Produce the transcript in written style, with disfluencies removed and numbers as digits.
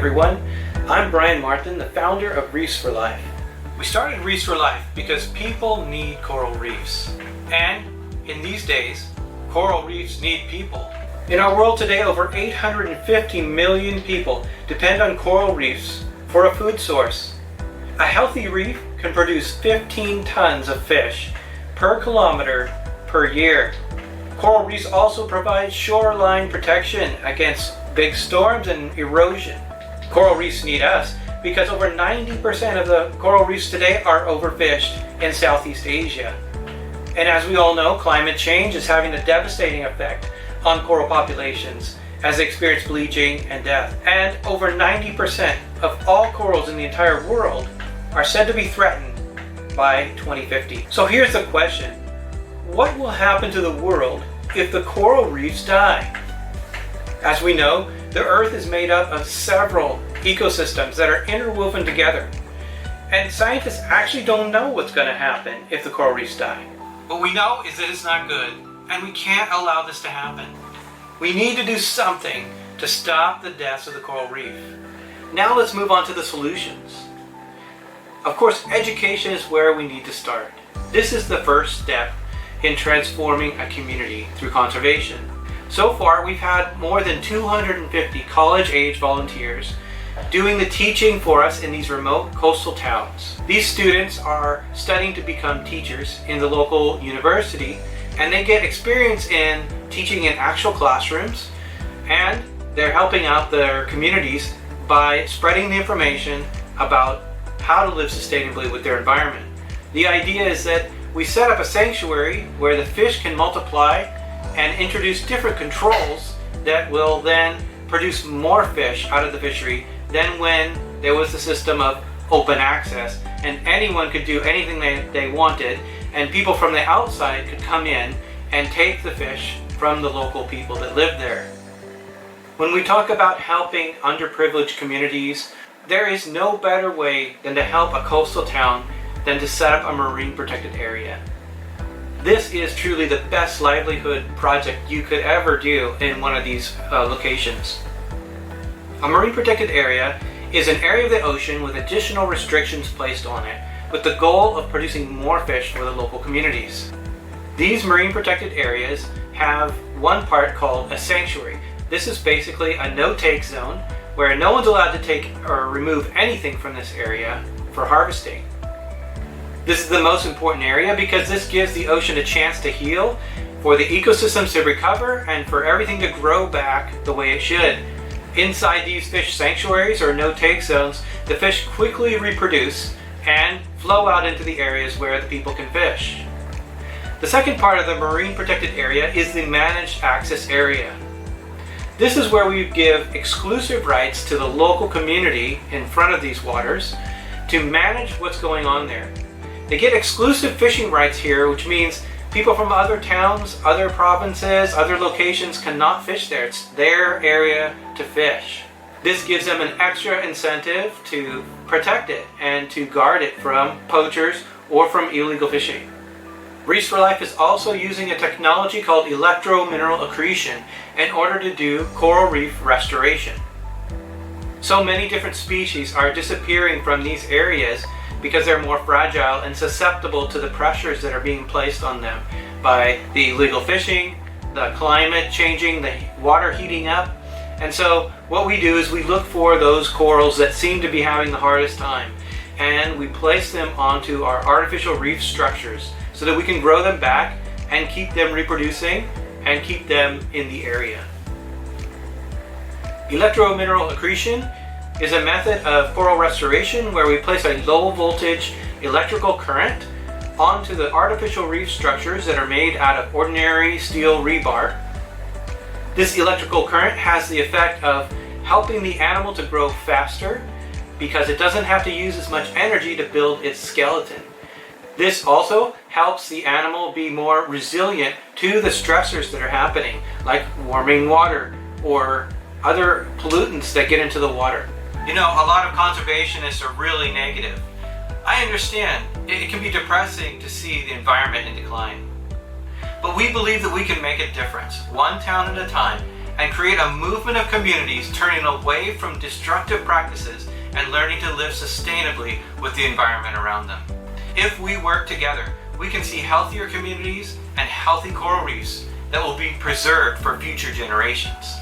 everyone. I'm Brian Martin, the founder of Reefs For Life. We started Reefs For Life because people need coral reefs. And in these days, coral reefs need people. In our world today, over 850 million people depend on coral reefs for a food source. A healthy reef can produce 15 tons of fish per kilometer per year. Coral reefs also provide shoreline protection against big storms and erosion. Coral reefs need us because over 90% of the coral reefs today are overfished in Southeast Asia. And as we all know, climate change is having a devastating effect on coral populations as they experience bleaching and death. And over 90% of all corals in the entire world are said to be threatened by 2050. So here's the question: what will happen to the world if the coral reefs die? As we know, the Earth is made up of several ecosystems that are interwoven together. And scientists actually don't know what's going to happen if the coral reefs die. What we know is that it's not good, and we can't allow this to happen. We need to do something to stop the deaths of the coral reef. Now let's move on to the solutions. Of course, education is where we need to start. This is the first step in transforming a community through conservation. So far, we've had more than 250 college-age volunteers doing the teaching for us in these remote coastal towns. These students are studying to become teachers in the local university, and they get experience in teaching in actual classrooms, and they're helping out their communities by spreading the information about how to live sustainably with their environment. The idea is that we set up a sanctuary where the fish can multiply and introduce different controls that will then produce more fish out of the fishery than when there was the system of open access and anyone could do anything they wanted, and people from the outside could come in and take the fish from the local people that live there. When we talk about helping underprivileged communities, there is no better way than to help a coastal town than to set up a marine protected area. This is truly the best livelihood project you could ever do in one of these locations. A marine protected area is an area of the ocean with additional restrictions placed on it, with the goal of producing more fish for the local communities. These marine protected areas have one part called a sanctuary. This is basically a no-take zone where no one's allowed to take or remove anything from this area for harvesting. This is the most important area because this gives the ocean a chance to heal, for the ecosystems to recover, and for everything to grow back the way it should. Inside these fish sanctuaries or no-take zones, the fish quickly reproduce and flow out into the areas where the people can fish. The second part of the marine protected area is the managed access area. This is where we give exclusive rights to the local community in front of these waters to manage what's going on there. They get exclusive fishing rights here, which means people from other towns, other provinces, other locations cannot fish there. It's their area to fish. This gives them an extra incentive to protect it and to guard it from poachers or from illegal fishing. Reefs For Life is also using a technology called electro-mineral accretion in order to do coral reef restoration. So many different species are disappearing from these areas because they're more fragile and susceptible to the pressures that are being placed on them by the illegal fishing, the climate changing, the water heating up. And so what we do is we look for those corals that seem to be having the hardest time, and we place them onto our artificial reef structures so that we can grow them back and keep them reproducing and keep them in the area. Electro-mineral accretion is a method of coral restoration where we place a low voltage electrical current onto the artificial reef structures that are made out of ordinary steel rebar. This electrical current has the effect of helping the animal to grow faster because it doesn't have to use as much energy to build its skeleton. This also helps the animal be more resilient to the stressors that are happening, like warming water or other pollutants that get into the water. You know, a lot of conservationists are really negative. I understand. It can be depressing to see the environment in decline. But we believe that we can make a difference, one town at a time, and create a movement of communities turning away from destructive practices and learning to live sustainably with the environment around them. If we work together, we can see healthier communities and healthy coral reefs that will be preserved for future generations.